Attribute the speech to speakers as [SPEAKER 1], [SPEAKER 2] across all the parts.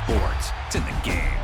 [SPEAKER 1] sports. It's in the game.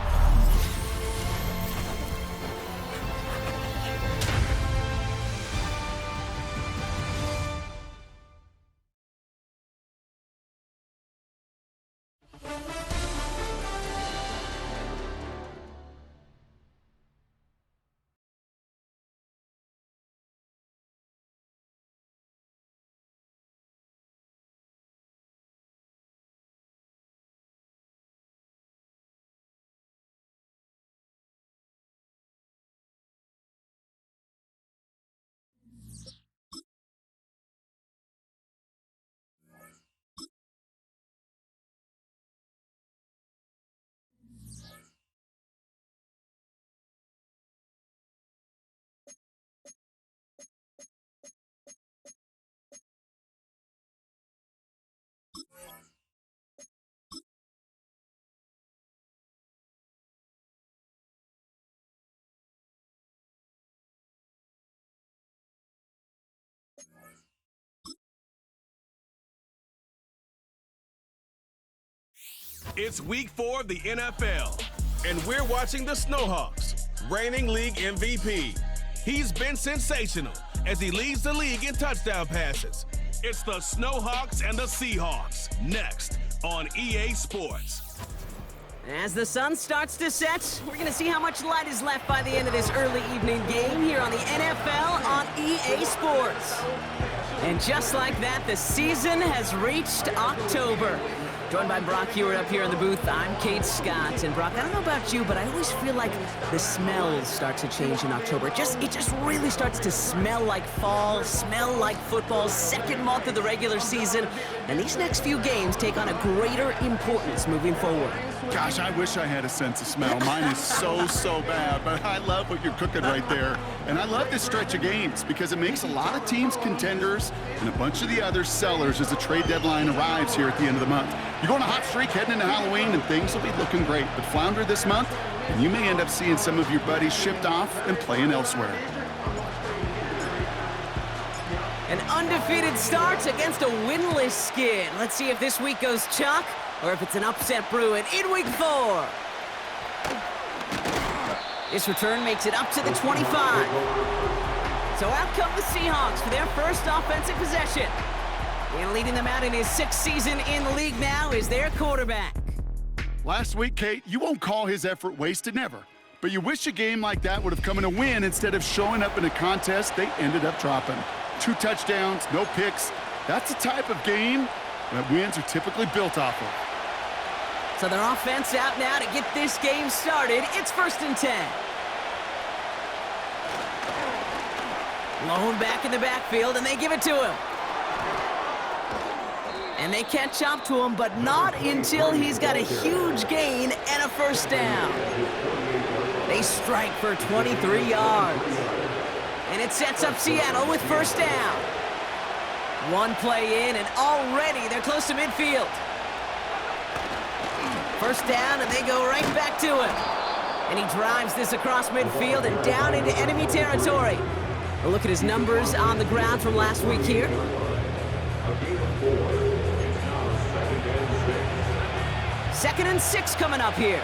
[SPEAKER 2] It's week 4 of the NFL, and we're watching the Snowhawks, reigning league MVP. He's been sensational as he leads the league in touchdown passes. It's the Snowhawks and the Seahawks, next on EA Sports.
[SPEAKER 3] As the sun starts to set, we're going to see how much light is left by the end of this early evening game here on the NFL on EA Sports. And just like that, the season has reached October. Joined by Brock Hewitt up here in the booth, I'm Kate Scott. And Brock, I don't know about you, but I always feel like the smells start to change in October. It just really starts to smell like fall, smell like football, second month of the regular season. And these next few games take on a greater importance moving forward.
[SPEAKER 4] Gosh, I wish I had a sense of smell. Mine is so bad, but I love what you're cooking right there. And I love this stretch of games because it makes a lot of teams contenders and a bunch of the other sellers as the trade deadline arrives here at the end of the month. You're going a hot streak heading into Halloween, and things will be looking great. But flounder this month, and you may end up seeing some of your buddies shipped off and playing elsewhere.
[SPEAKER 3] An undefeated start against a winless Skid. Let's see if this week goes chalk or if it's an upset brewing in week 4. This return makes it up to the 25. So out come the Seahawks for their first offensive possession. And leading them out in his 6th season in the league now is their quarterback.
[SPEAKER 4] Last week, Kate, you won't call his effort wasted, never. But you wish a game like that would have come in a win instead of showing up in a contest they ended up dropping. 2 touchdowns, no picks. That's the type of game that wins are typically built off of.
[SPEAKER 3] So their offense out now to get this game started. It's 1st and 10. Lone back in the backfield, and they give it to him. And they catch up to him, but not until he's got a huge gain and a 1st down. They strike for 23 yards. And it sets up Seattle with 1st down. 1 play in, and already they're close to midfield. 1st down, and they go right back to him. And he drives this across midfield and down into enemy territory. A look at his numbers on the ground from last week here. Second and 6 coming up here.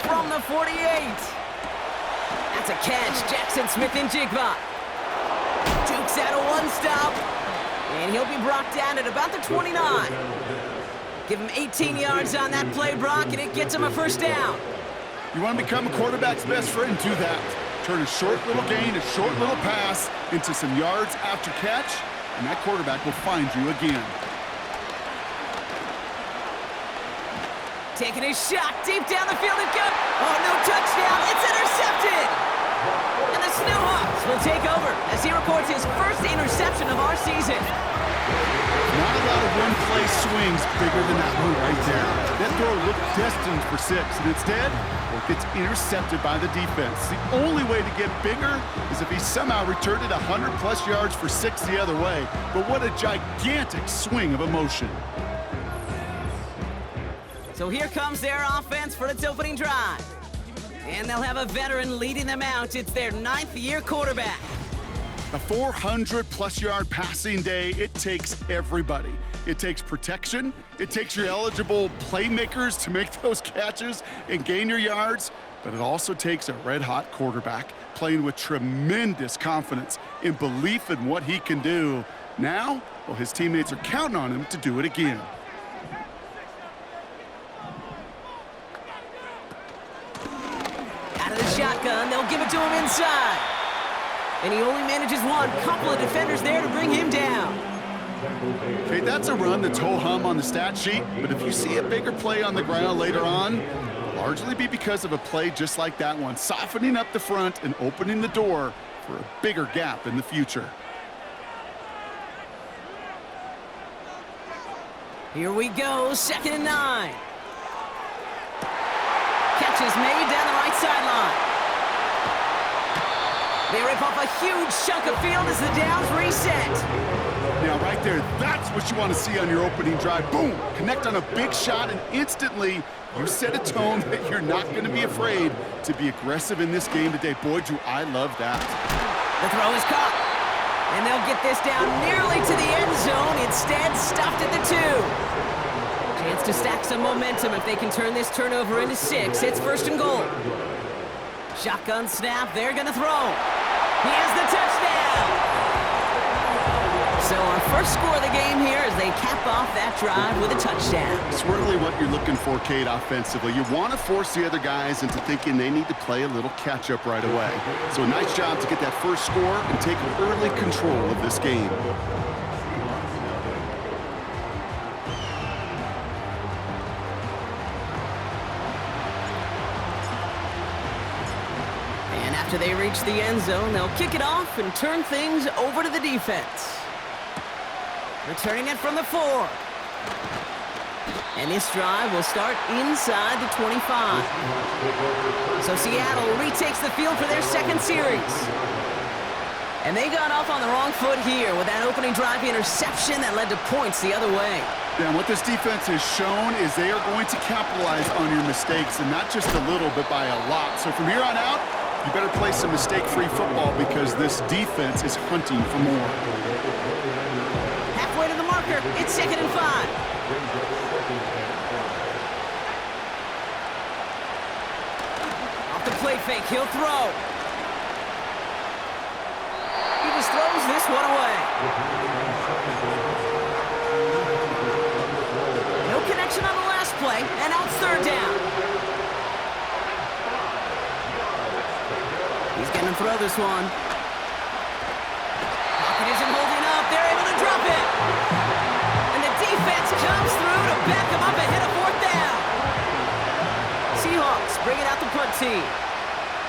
[SPEAKER 3] From the 48. That's a catch. Jackson Smith-Njigba jukes out a 1-stop. And he'll be brought down at about the 29. Give him 18 yards on that play, Brock, and it gets him a 1st down.
[SPEAKER 4] You want to become a quarterback's best friend? Do that. Turn a short little gain, a short little pass into some yards after catch, and that quarterback will find you again.
[SPEAKER 3] Taking his shot deep down the field and go. Oh, no touchdown. It's intercepted. And the Snowhawks will take over as he records his 1st interception of our season.
[SPEAKER 4] Not a lot of one-play swings bigger than that one right there. That throw looked destined for 6, and instead, it gets intercepted by the defense. The only way to get bigger is if he somehow returned it 100-plus yards for 6 the other way. But what a gigantic swing of emotion.
[SPEAKER 3] So here comes their offense for its opening drive. And they'll have a veteran leading them out. It's their 9th-year quarterback.
[SPEAKER 4] A 400-plus yard passing day, it takes everybody. It takes protection. It takes your eligible playmakers to make those catches and gain your yards. But it also takes a red-hot quarterback playing with tremendous confidence and belief in what he can do. Now, well, his teammates are counting on him to do it again.
[SPEAKER 3] Out of the shotgun, they'll give it to him inside. And he only manages one. Couple of defenders there to bring him down.
[SPEAKER 4] Okay, that's a run that's ho-hum on the stat sheet, but if you see a bigger play on the ground later on, it'll largely be because of a play just like that one, softening up the front and opening the door for a bigger gap in the future.
[SPEAKER 3] Here we go, 2nd and 9. Catch is made down the right sideline. They rip off a huge chunk of field as the downs reset.
[SPEAKER 4] Now, right there, that's what you want to see on your opening drive. Boom! Connect on a big shot, and instantly you set a tone that you're not going to be afraid to be aggressive in this game today. Boy, do I love that.
[SPEAKER 3] The throw is caught. And they'll get this down nearly to the end zone. Instead, stopped at the 2. Chance to stack some momentum if they can turn this turnover into 6. It's 1st and goal. Shotgun snap. They're going to throw. He has the touchdown. So our first score of the game here as they cap off that drive with a touchdown.
[SPEAKER 4] It's really what you're looking for, Kate, offensively. You want to force the other guys into thinking they need to play a little catch-up right away. So a nice job to get that first score and take early control of this game.
[SPEAKER 3] And after they reach the end zone, they'll kick it off and turn things over to the defense. Returning it from the 4. And this drive will start inside the 25. So Seattle retakes the field for their 2nd series. And they got off on the wrong foot here with that opening drive interception that led to points the other way.
[SPEAKER 4] Yeah, and what this defense has shown is they are going to capitalize on your mistakes, and not just a little, but by a lot. So from here on out, you better play some mistake-free football because this defense is hunting for more.
[SPEAKER 3] Halfway to the marker, it's 2nd and 5. Off the play fake, he'll throw. He just throws this one away. No connection on the last play, and now it's 3rd down. He's going to throw this one. Pocket isn't holding up. They're able to drop it. And the defense comes through to back him up ahead of 4th down. Seahawks bringing out the punt team.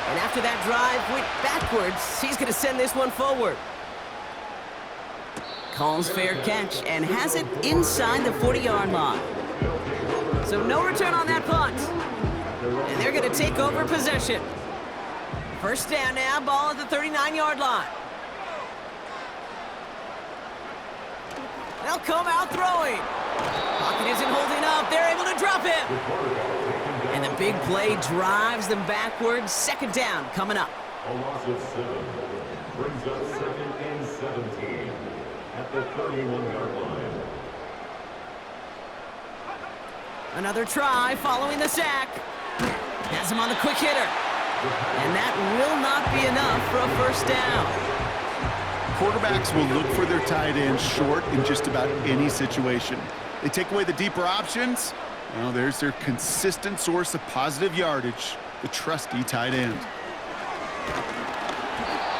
[SPEAKER 3] And after that drive went backwards, he's going to send this one forward. Calls fair catch and has it inside the 40-yard line. So no return on that punt. And they're going to take over possession. 1st down now, ball at the 39-yard line. They'll come out throwing. Pocket isn't holding up. They're able to drop it. And the big play drives them backwards. 2nd down coming up.
[SPEAKER 1] A loss of 7 brings up 2nd and 17 at the 31-yard line.
[SPEAKER 3] Another try following the sack. Has him on the quick hitter. And that will not be enough for a 1st down.
[SPEAKER 4] Quarterbacks will look for their tight ends short in just about any situation. They take away the deeper options. Well, there's their consistent source of positive yardage, the trusty tight end.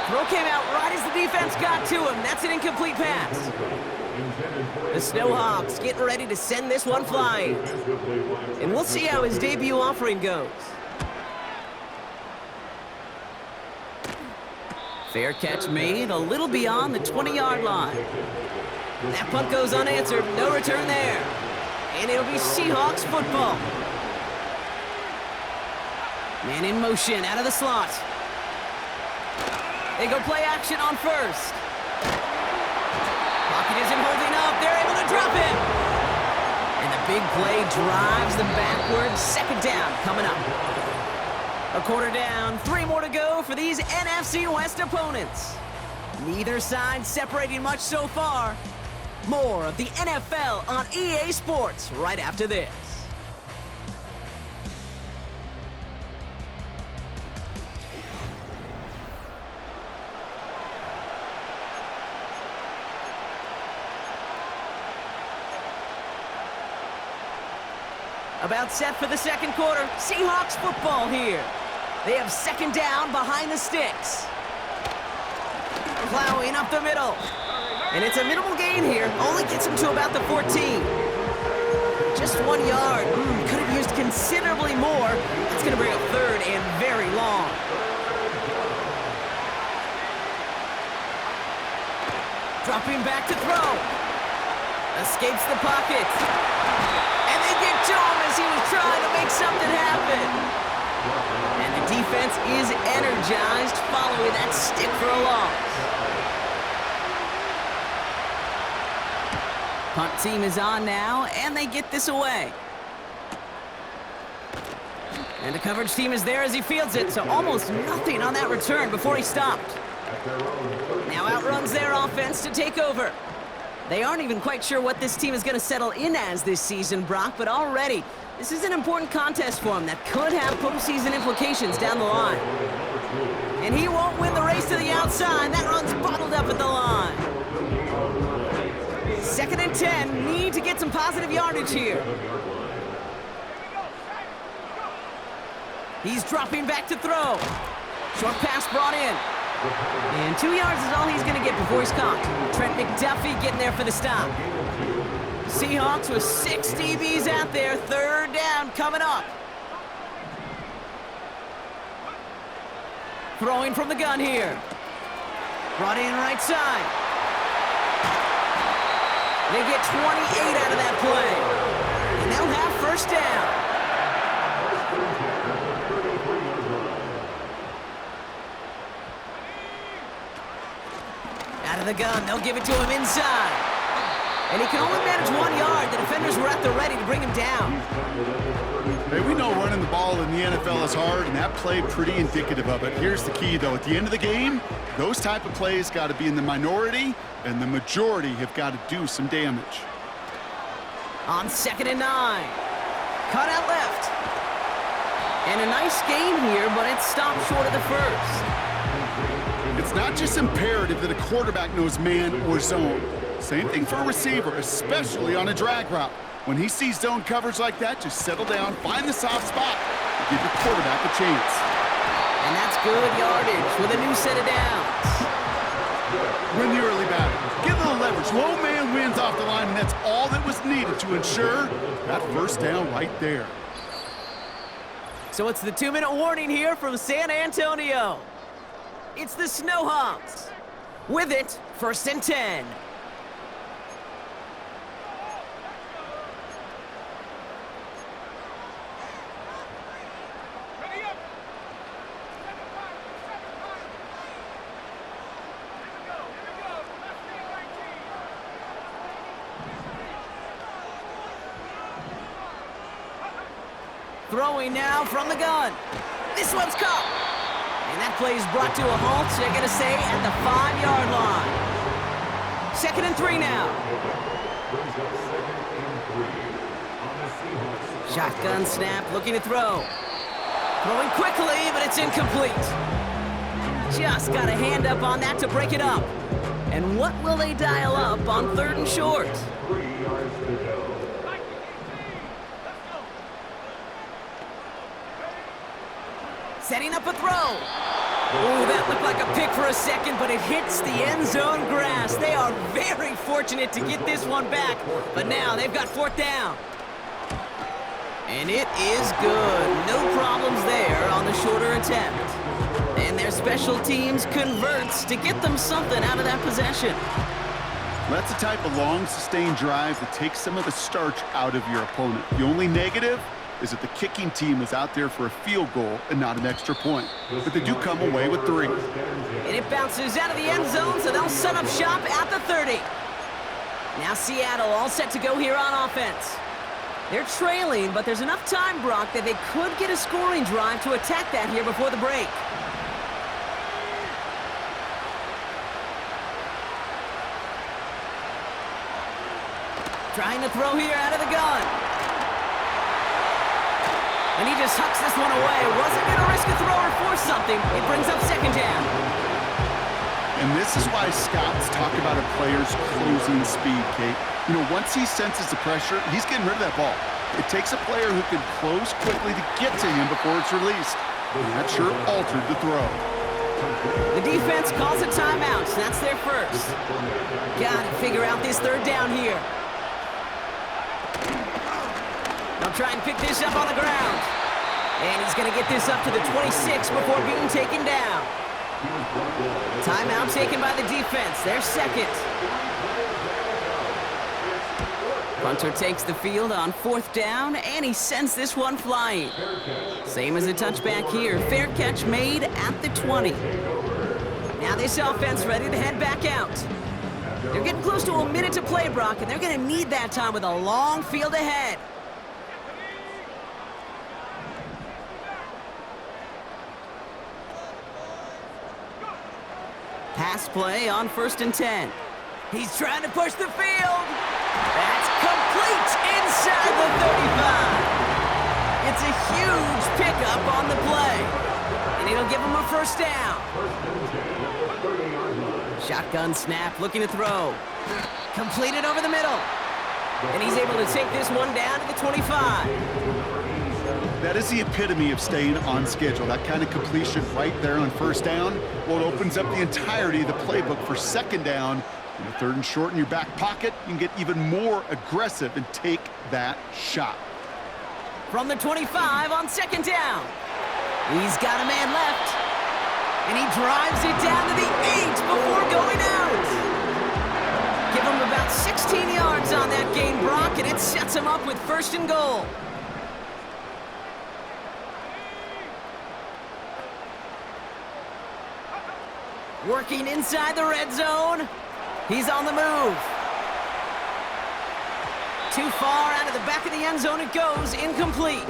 [SPEAKER 3] Throw came out right as the defense got to him. That's an incomplete pass. The Snowhawks getting ready to send this one flying. And we'll see how his debut offering goes. Fair catch made a little beyond the 20-yard line. That punt goes unanswered. No return there. And it'll be Seahawks football. Man in motion out of the slot. They go play action on 1st. Pocket isn't holding up. They're able to drop it. And the big play drives them backwards. 2nd down coming up. A quarter down, 3 more to go for these NFC West opponents. Neither side separating much so far. More of the NFL on EA Sports right after this. About set for the second quarter. Seahawks football here. They have second down behind the sticks. Plowing up the middle. And it's a minimal gain here. Only gets him to about the 14. Just 1 yard. Could have used considerably more. That's going to bring up third and very long. Dropping back to throw. Escapes the pocket. And they get to him as he was trying to make something happen. And the defense is energized following that stick for a loss. Punt team is on now, and they get this away. And the coverage team is there as he fields it, so almost nothing on that return before he stopped. Now outruns their offense to take over. They aren't even quite sure what this team is going to settle in as this season, Brock, but already this is an important contest for him that could have postseason implications down the line. And he won't win the race to the outside. That run's bottled up at the line. 2nd and 10, need to get some positive yardage here. He's dropping back to throw. Short pass brought in. And 2 yards is all he's going to get before he's caught. Trent McDuffie getting there for the stop. Seahawks with 6 DBs out there. 3rd down coming up. Throwing from the gun here. Brought in right side. They get 28 out of that play. And they'll have 1st down. Out of the gun, they'll give it to him inside. And he can only manage 1 yard. The defenders were at the ready to bring him down.
[SPEAKER 4] Hey, we know running the ball in the NFL is hard, and that play pretty indicative of it. Here's the key, though. At the end of the game, those type of plays got to be in the minority, and the majority have got to do some damage.
[SPEAKER 3] On 2nd and 9. Cut out left. And a nice gain here, but it stopped short of the first.
[SPEAKER 4] It's not just imperative that a quarterback knows man or zone. Same thing for a receiver, especially on a drag route. When he sees zone coverage like that, just settle down, find the soft spot, and give your quarterback a chance.
[SPEAKER 3] And that's good yardage with a new set of downs.
[SPEAKER 4] Win the early battle. Get a little leverage. Low man wins off the line, and that's all that was needed to ensure that 1st down right there.
[SPEAKER 3] So it's the 2-minute warning here from San Antonio. It's the Snowhawks. With it, 1st and 10. Throwing now from the gun. This one's caught. And that play is brought to a halt, they're going to say, at the 5-yard line. 2nd and 3 now. Shotgun snap, looking to throw. Throwing quickly, but it's incomplete. Just got a hand up on that to break it up. And what will they dial up on 3rd and short?
[SPEAKER 1] 3 yards to go.
[SPEAKER 3] Setting up a throw. Oh, that looked like a pick for a second, but it hits the end zone grass. They are very fortunate to get this one back, but now they've got 4th down. And it is good. No problems there on the shorter attempt. And their special teams converts to get them something out of that possession.
[SPEAKER 4] That's the type of long, sustained drive that takes some of the starch out of your opponent. The only negative is that the kicking team is out there for a field goal and not an extra point. But they do come away with 3.
[SPEAKER 3] And it bounces out of the end zone, so they'll set up shop at the 30. Now Seattle all set to go here on offense. They're trailing, but there's enough time, Brock, that they could get a scoring drive to attack that here before the break. Trying to throw here out of the gun. And he just hucks this one away. Wasn't going to risk a throw or force something. It brings up second down.
[SPEAKER 4] And this is why scouts talk about a player's closing speed, Kate. You know, once he senses the pressure, he's getting rid of that ball. It takes a player who can close quickly to get to him before it's released. And that sure altered the throw.
[SPEAKER 3] The defense calls a timeout. That's their first. Got to figure out this third down here. They'll try and pick this up on the ground. And he's going to get this up to the 26 before being taken down. Timeout taken by the defense. Their second. Punter takes the field on fourth down, and he sends this one flying. Same as a touchback here. Fair catch made at the 20. Now this offense ready to head back out. They're getting close to a minute to play, Brock, and they're going to need that time with a long field ahead. Pass play on 1st and 10. He's trying to push the field. That's complete inside the 35. It's a huge pickup on the play. And it'll give him a first down. Shotgun snap, looking to throw. Completed over the middle. And he's able to take this one down to the 25.
[SPEAKER 4] That is the epitome of staying on schedule. That kind of completion right there on first down. Well, it opens up the entirety of the playbook for second down. In the 3rd and short in your back pocket, you can get even more aggressive and take that shot.
[SPEAKER 3] From the 25 on second down. He's got a man left. And he drives it down to the 8 before going out. Give him about 16 yards on that gain, Brock, and it sets him up with 1st and goal. Working inside the red zone. He's on the move. Too far out of the back of the end zone it goes, incomplete.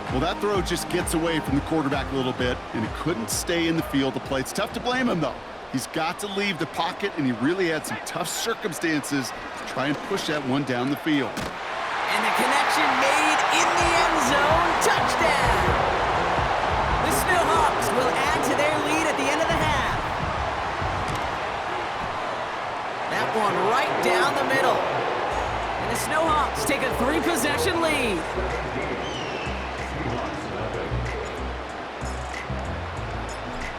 [SPEAKER 4] Well, that throw just gets away from the quarterback a little bit, and it couldn't stay in the field to play. It's tough to blame him, though. He's got to leave the pocket, and he really had some tough circumstances to try and push that one down the field.
[SPEAKER 3] And the connection made in the end zone. Touchdown! The Snowhawks will add to their lead at the end of the half. That one right down the middle. And the Snowhawks take a 3-possession lead.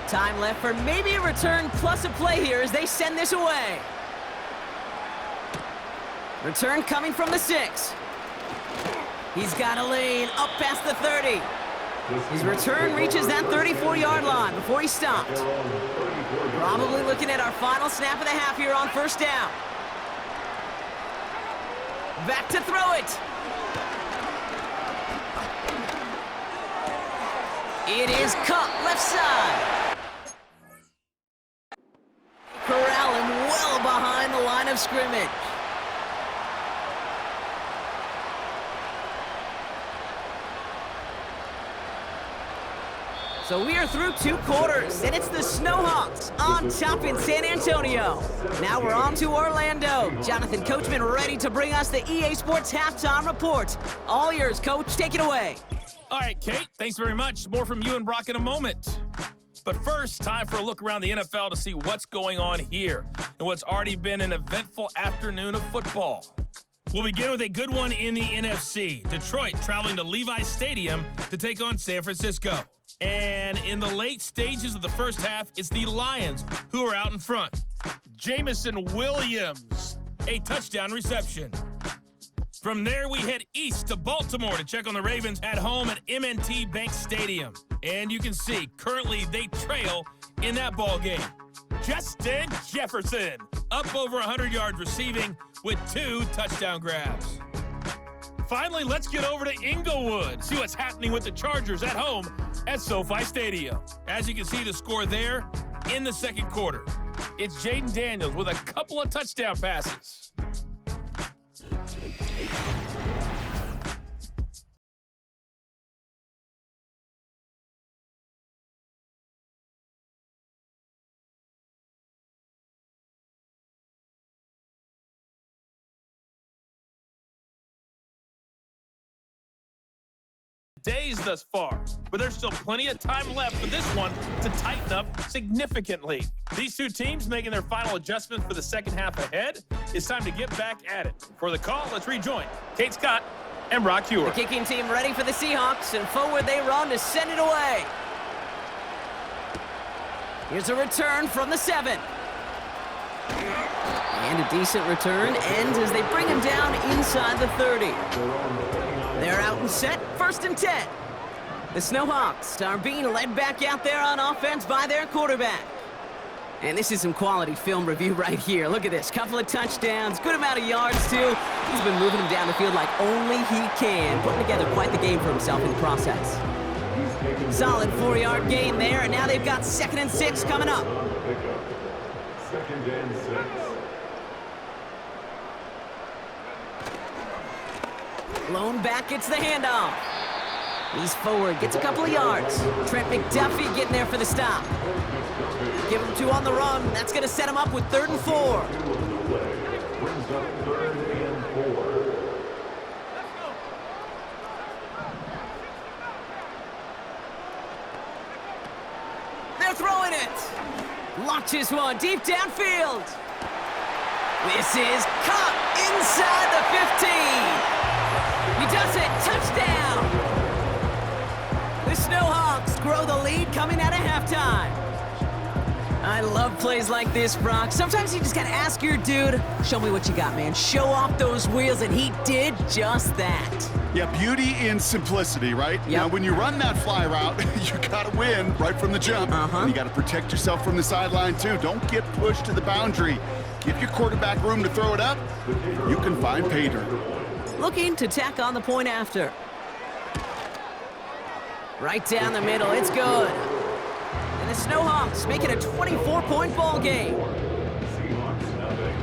[SPEAKER 3] Time left for maybe a return plus a play here as they send this away. Return coming from the 6. He's got a lane up past the 30. His return reaches that 34-yard line before he stopped. Probably looking at our final snap of the half here on first down. Back to throw it. It is cut left side. Corral him well behind the line of scrimmage. So we are through 2 quarters, and it's the Snowhawks on top in San Antonio. Now we're on to Orlando. Jonathan Coachman ready to bring us the EA Sports Halftime Report. All yours, Coach. Take it away.
[SPEAKER 5] All right, Kate, thanks very much. More from you and Brock in a moment. But first, time for a look around the NFL to see what's going on here and what's already been an eventful afternoon of football. We'll begin with a good one in the NFC. Detroit traveling to Levi's Stadium to take on San Francisco. And in the late stages of the first half, it's the Lions who are out in front. Jamison Williams, a touchdown reception. From there, we head east to Baltimore to check on the Ravens at home at M&T Bank Stadium. And you can see, currently they trail in that ball game. Justin Jefferson, up over 100 yards receiving with 2 touchdown grabs. Finally, let's get over to Inglewood, see what's happening with the Chargers at home at SoFi Stadium. As you can see the score there in the second quarter. It's Jaden Daniels with a couple of touchdown passes. days thus far, but there's still plenty of time left for this one to tighten up significantly. These two teams making their final adjustments for the second half ahead. It's time to get back at it. For the call, let's rejoin Kate Scott and Brock Hewer.
[SPEAKER 3] The kicking team ready for the Seahawks, and forward they run to send it away. Here's a return from the 7. And a decent return ends as they bring him down inside the 30. They're out and set, 1st and 10. The Snowhawks are being led back out there on offense by their quarterback. And this is some quality film review right here. Look at this, couple of touchdowns, good amount of yards too. He's been moving him down the field like only he can, putting together quite the game for himself in the process. Solid 4-yard gain there, and now they've got 2nd and 6 coming up.
[SPEAKER 1] 2nd and 6.
[SPEAKER 3] Lone back gets the handoff. He's forward, gets a couple of yards. Trent McDuffie getting there for the stop. Give him 2 on the run. That's going to set him up with 3rd and 4.
[SPEAKER 1] Brings up 3rd and 4.
[SPEAKER 3] They're throwing it. Launches one deep downfield. This is caught inside the 15. He does it. Touchdown. The Snowhawks grow the lead coming out of halftime. I love plays like this, Brock. Sometimes you just gotta ask your dude, show me what you got, man. Show off those wheels, and he did just that.
[SPEAKER 4] Yeah, beauty in simplicity, right?
[SPEAKER 3] Yep.
[SPEAKER 4] Now, when you run that fly route, you gotta win right from the jump. And you gotta protect yourself from the sideline, too. Don't get pushed to the boundary. Give your quarterback room to throw it up. You can find pay dirt.
[SPEAKER 3] Looking to tack on the point after. Right down the middle, it's good. And the Snowhawks make it a 24-point ball game.
[SPEAKER 1] Seahawks nothing.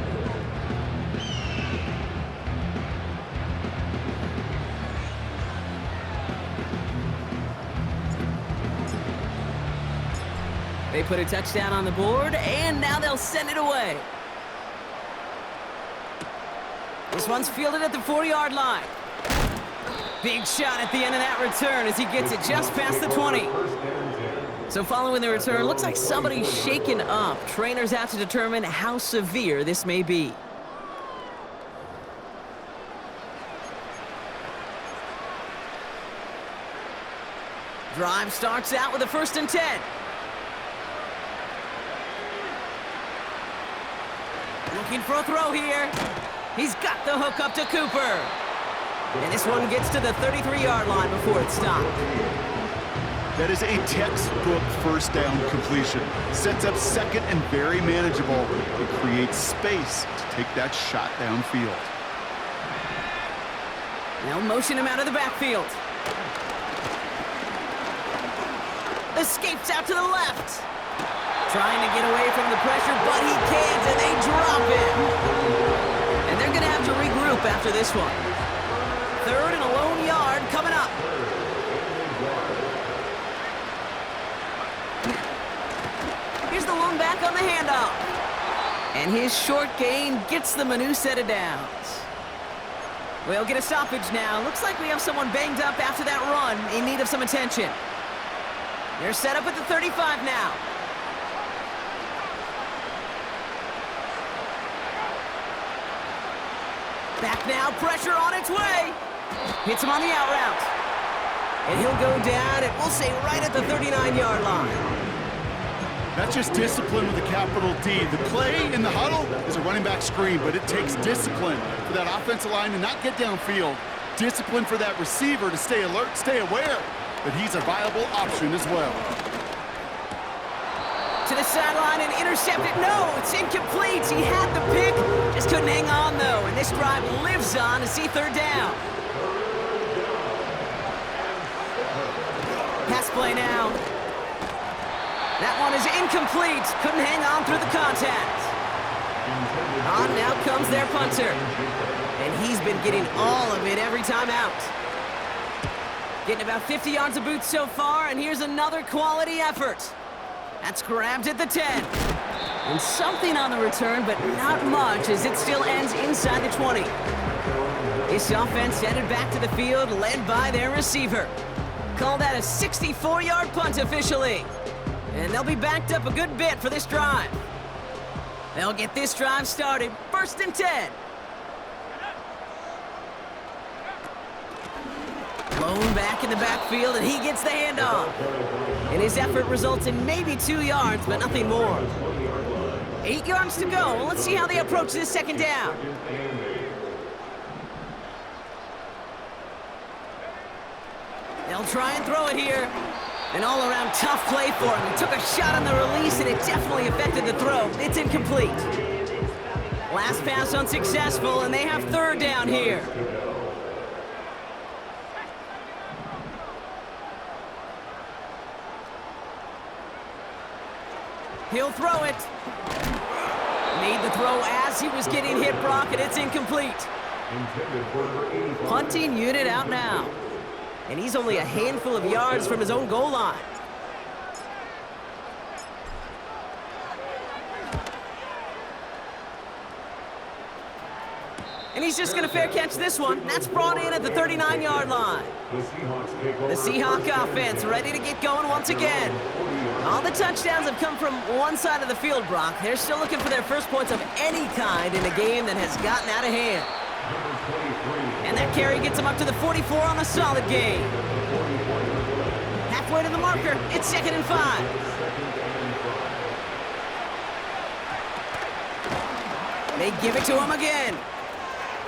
[SPEAKER 3] They put a touchdown on the board, and now they'll send it away. This one's fielded at the 4-yard line. Big shot at the end of that return as he gets it just past the 20. So following the return, looks like somebody's shaken up. Trainers have to determine how severe this may be. Drive starts out with a 1st and 10. Looking for a throw here. He's got the hook up to Cooper. And this one gets to the 33-yard line before it's stopped.
[SPEAKER 4] That is a textbook 1st down completion. Sets up 2nd and very manageable. It creates space to take that shot downfield.
[SPEAKER 3] Now motion him out of the backfield. Escapes out to the left. Trying to get away from the pressure, but he can't, and they drop it. And they're going to have to regroup after this one. 3rd and a lone yard coming up. Here's the lone back on the handoff. And his short gain gets them a new set of downs. We'll get a stoppage now. Looks like we have someone banged up after that run in need of some attention. They're set up at the 35 now. Back now, pressure on its way. Hits him on the out route. And he'll go down, and we'll say right at the 39-yard line.
[SPEAKER 4] That's just discipline with a capital D. The play in the huddle is a running back screen, but it takes discipline for that offensive line to not get downfield. Discipline for that receiver to stay alert, stay aware that he's a viable option as well.
[SPEAKER 3] To the sideline and intercepted. No, it's incomplete. He had the pick, just couldn't hang on though. And this drive lives on to see 3rd down. Pass play now. That one is incomplete. Couldn't hang on through the contact. On now comes their punter. And he's been getting all of it every time out. Getting about 50 yards of boots so far, and here's another quality effort. That's grabbed at the 10. And something on the return, but not much, as it still ends inside the 20. This offense headed back to the field, led by their receiver. Call that a 64-yard punt officially. And they'll be backed up a good bit for this drive. They'll get this drive started. 1st and 10. Blown back in the backfield, and he gets the handoff. And his effort results in maybe 2 yards, but nothing more. 8 yards to go. Well, let's see how they approach this 2nd down. They'll try and throw it here. An all-around tough play for him. He took a shot on the release, and it definitely affected the throw. It's incomplete. Last pass unsuccessful, and they have 3rd down here. He'll throw it. Made the throw as he was getting hit, Brock, and it's incomplete. Punting unit out now. And he's only a handful of yards from his own goal line. And he's just going to fair catch this one. That's brought in at the 39-yard line. The Seahawk offense ready to get going once again. All the touchdowns have come from one side of the field, Brock. They're still looking for their first points of any kind in a game that has gotten out of hand. And that carry gets him up to the 44 on a solid gain. Halfway to the marker, it's 2nd and 5. They give it to him again.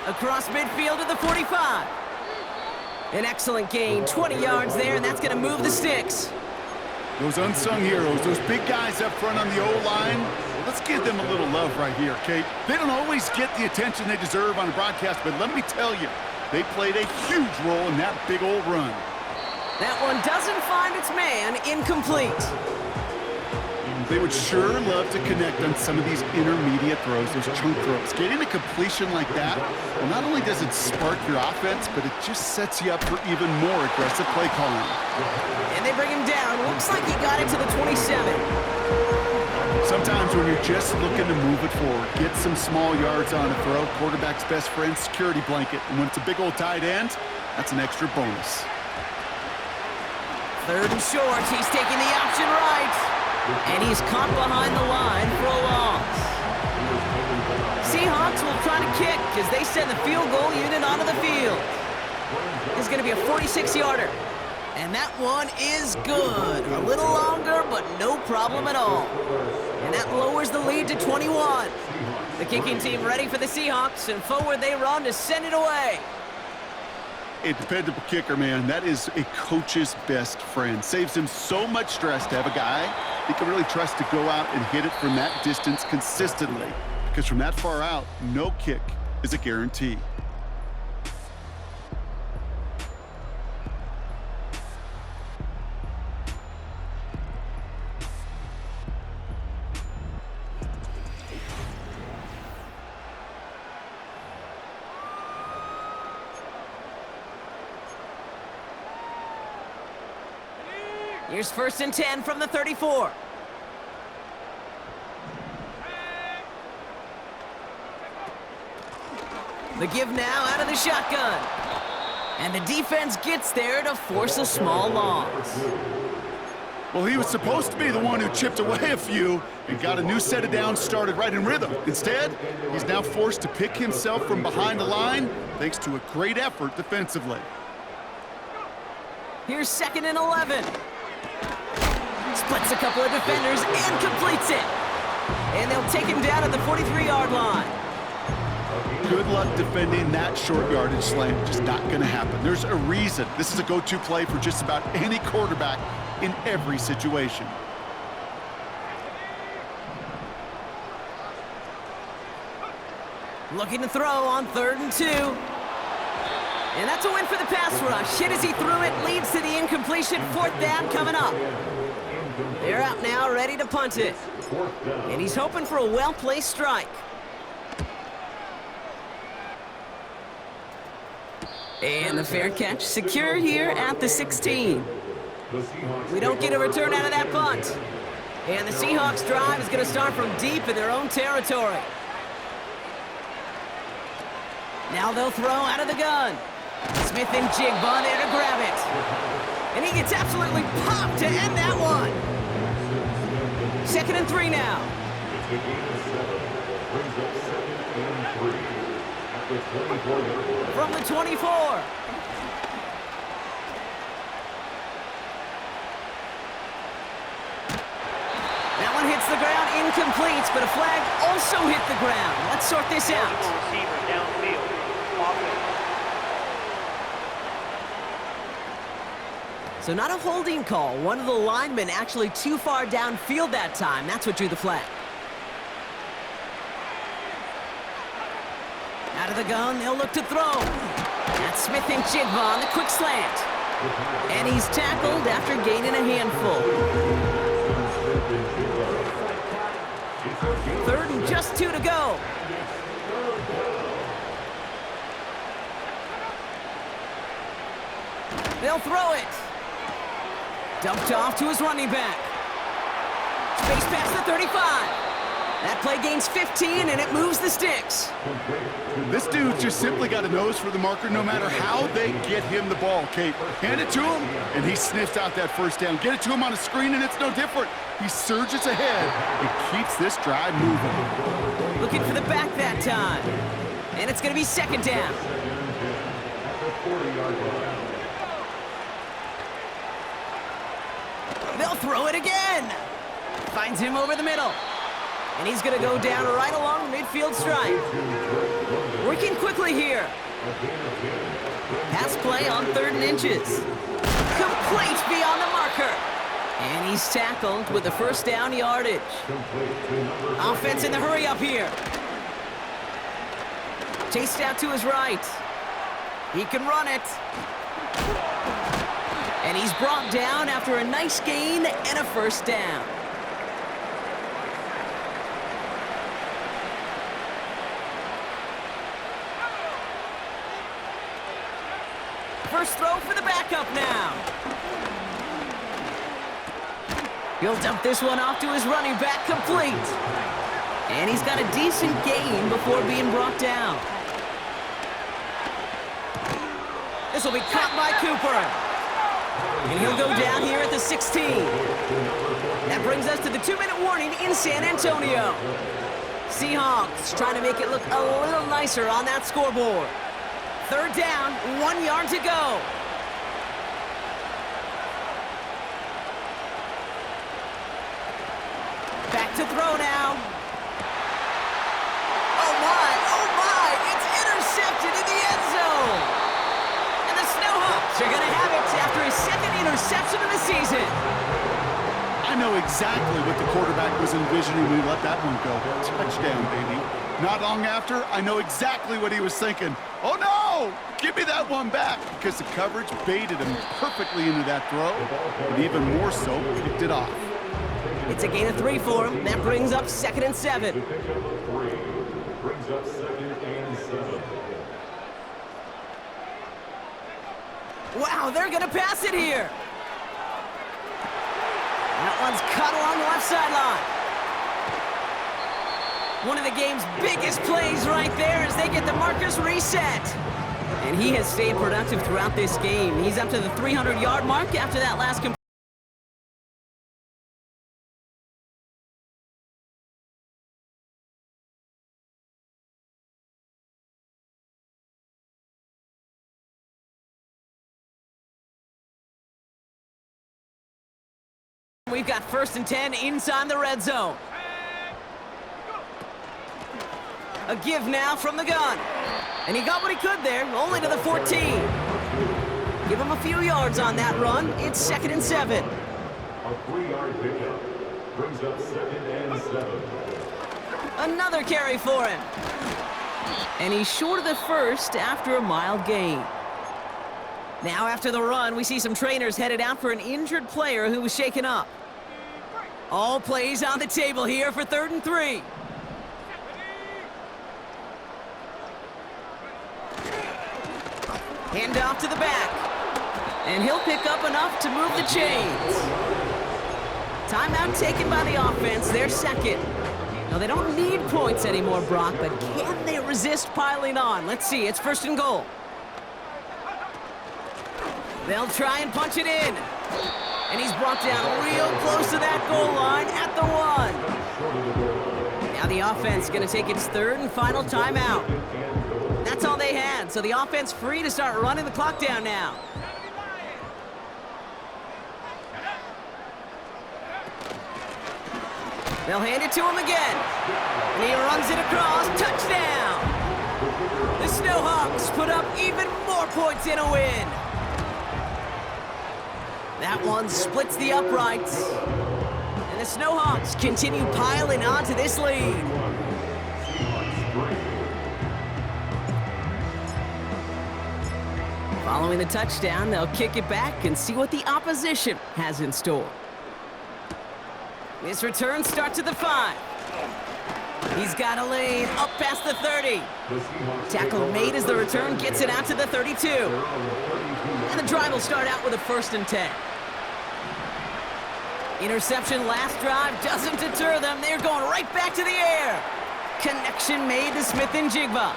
[SPEAKER 3] Across midfield to the 45. An excellent gain, 20 yards there, and that's going to move the sticks.
[SPEAKER 4] Those unsung heroes, those big guys up front on the O-line, let's give them a little love right here, Kate. They don't always get the attention they deserve on a broadcast, but let me tell you, they played a huge role in that big old run.
[SPEAKER 3] That one doesn't find its man, incomplete.
[SPEAKER 4] They would sure love to connect on some of these intermediate throws, those chunk throws. Getting a completion like that, well, not only does it spark your offense, but it just sets you up for even more aggressive play calling.
[SPEAKER 3] And they bring him down. Looks like he got it to the 27.
[SPEAKER 4] Sometimes when you're just looking to move it forward, get some small yards on a throw, quarterback's best friend, security blanket. And when it's a big old tight end, that's an extra bonus.
[SPEAKER 3] 3rd and short. He's taking the option right. And he's caught behind the line for a loss. Seahawks will try to kick as they send the field goal unit onto the field. It's going to be a 46-yarder. And that one is good. A little longer, but no problem at all. And that lowers the lead to 21. The kicking team ready for the Seahawks, and forward they run to send it away.
[SPEAKER 4] A dependable kicker, man. That is a coach's best friend. Saves him so much stress to have a guy he can really trust to go out and hit it from that distance consistently. Because from that far out, no kick is a guarantee.
[SPEAKER 3] Here's 1st and 10 from the 34. The give now out of the shotgun. And the defense gets there to force a small loss.
[SPEAKER 4] Well, he was supposed to be the one who chipped away a few and got a new set of downs started right in rhythm. Instead, he's now forced to pick himself from behind the line thanks to a great effort defensively.
[SPEAKER 3] Here's 2nd and 11. Splits a couple of defenders and completes it. And they'll take him down at the 43-yard line.
[SPEAKER 4] Good luck defending that short yardage slam. Just not going to happen. There's a reason. This is a go-to play for just about any quarterback in every situation.
[SPEAKER 3] Looking to throw on 3rd and 2. And that's a win for the pass rush. Hit as he threw it, leads to the incompletion. 4th down coming up. They're out now, ready to punt it. And he's hoping for a well-placed strike. And the fair catch secure here at the 16. We don't get a return out of that punt. And the Seahawks drive is going to start from deep in their own territory. Now they'll throw out of the gun. Smith and Jigba there to grab it. And he gets absolutely popped to end that one. 2nd and 3 now.
[SPEAKER 1] It's a gain of 7. Brings up 2nd and 3 at the 24-yard line.
[SPEAKER 3] From the 24. That one hits the ground, incomplete, but a flag also hit the ground. Let's sort this out.
[SPEAKER 6] Receiver downfield. Offense.
[SPEAKER 3] So not a holding call. One of the linemen actually too far downfield that time. That's what drew the flag. Out of the gun, they'll look to throw. That's Smith and Jigba on the quick slant. And he's tackled after gaining a handful. 3rd and just 2 to go. They'll throw it. Dumped off to his running back. Space past the 35. That play gains 15, and it moves the sticks.
[SPEAKER 4] This dude just simply got a nose for the marker no matter how they get him the ball, Kate. Hand it to him, and he sniffs out that first down. Get it to him on a screen, and it's no different. He surges ahead and keeps this drive moving.
[SPEAKER 3] Looking for the back that time. And it's going to be 2nd down. They'll throw it again. Finds him over the middle. And he's going to go down right along the midfield stripe. Working quickly here. Pass play on 3rd and inches. Complete beyond the marker. And he's tackled with the first down yardage. Offense in the hurry up here. Chased out to his right. He can run it. And he's brought down after a nice gain and a first down. First throw for the backup now. He'll dump this one off to his running back, complete. And he's got a decent gain before being brought down. This will be caught by Cooper. And he'll go down here at the 16. That brings us to the 2-minute warning in San Antonio. Seahawks trying to make it look a little nicer on that scoreboard. 3rd down, 1 yard to go. Back to throw now. Oh my, it's intercepted in the end zone. And the Snowhawks are going to have it after his 2nd interception of the season.
[SPEAKER 4] I know exactly what the quarterback was envisioning when he let that one go. Touchdown, baby. Not long after, I know exactly what he was thinking. Oh no! Give me that one back! Because the coverage baited him perfectly into that throw, but even more so, picked it off.
[SPEAKER 3] It's a gain of 3 for him. That brings up 2nd and 7.
[SPEAKER 1] Brings up 2nd and 7.
[SPEAKER 3] Wow, they're gonna pass it here. That one's cut along the left sideline. One of the game's biggest plays right there as they get the markers reset. And he has stayed productive throughout this game. He's up to the 300-yard mark after that last completion. We've got 1st and 10 inside the red zone. A give now from the gun. And he got what he could there, only to the 14. Give him a few yards on that run. It's 2nd and 7.
[SPEAKER 1] A 3-yard pickup. Brings up 2nd and 7.
[SPEAKER 3] Another carry for him. And he's short of the first after a mild gain. Now after the run, we see some trainers headed out for an injured player who was shaken up. All plays on the table here for 3rd and 3. Hand off to the back. And he'll pick up enough to move the chains. Timeout taken by the offense, their 2nd. Now they don't need points anymore, Brock, but can they resist piling on? Let's see, it's 1st and goal. They'll try and punch it in. And he's brought down real close to that goal line at the 1. Now the offense going to take its third and final timeout. That's all they had, so the offense free to start running the clock down now. They'll hand it to him again. And he runs it across. Touchdown! The Snowhawks put up even more points in a win. That one splits the uprights. And the Snowhawks continue piling onto this lead. Following the touchdown, they'll kick it back and see what the opposition has in store. This return starts at the 5. He's got a lane up past the 30. Tackle made as the return gets it out to the 32. And the drive will start out with a 1st and 10. Interception last drive doesn't deter them. They're going right back to the air. Connection made to Smith and Jigba.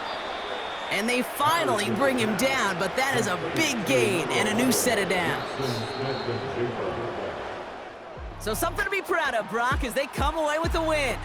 [SPEAKER 3] And they finally bring him down, but that is a big gain and a new set of downs. So something to be proud of, Brock, as they come away with the win.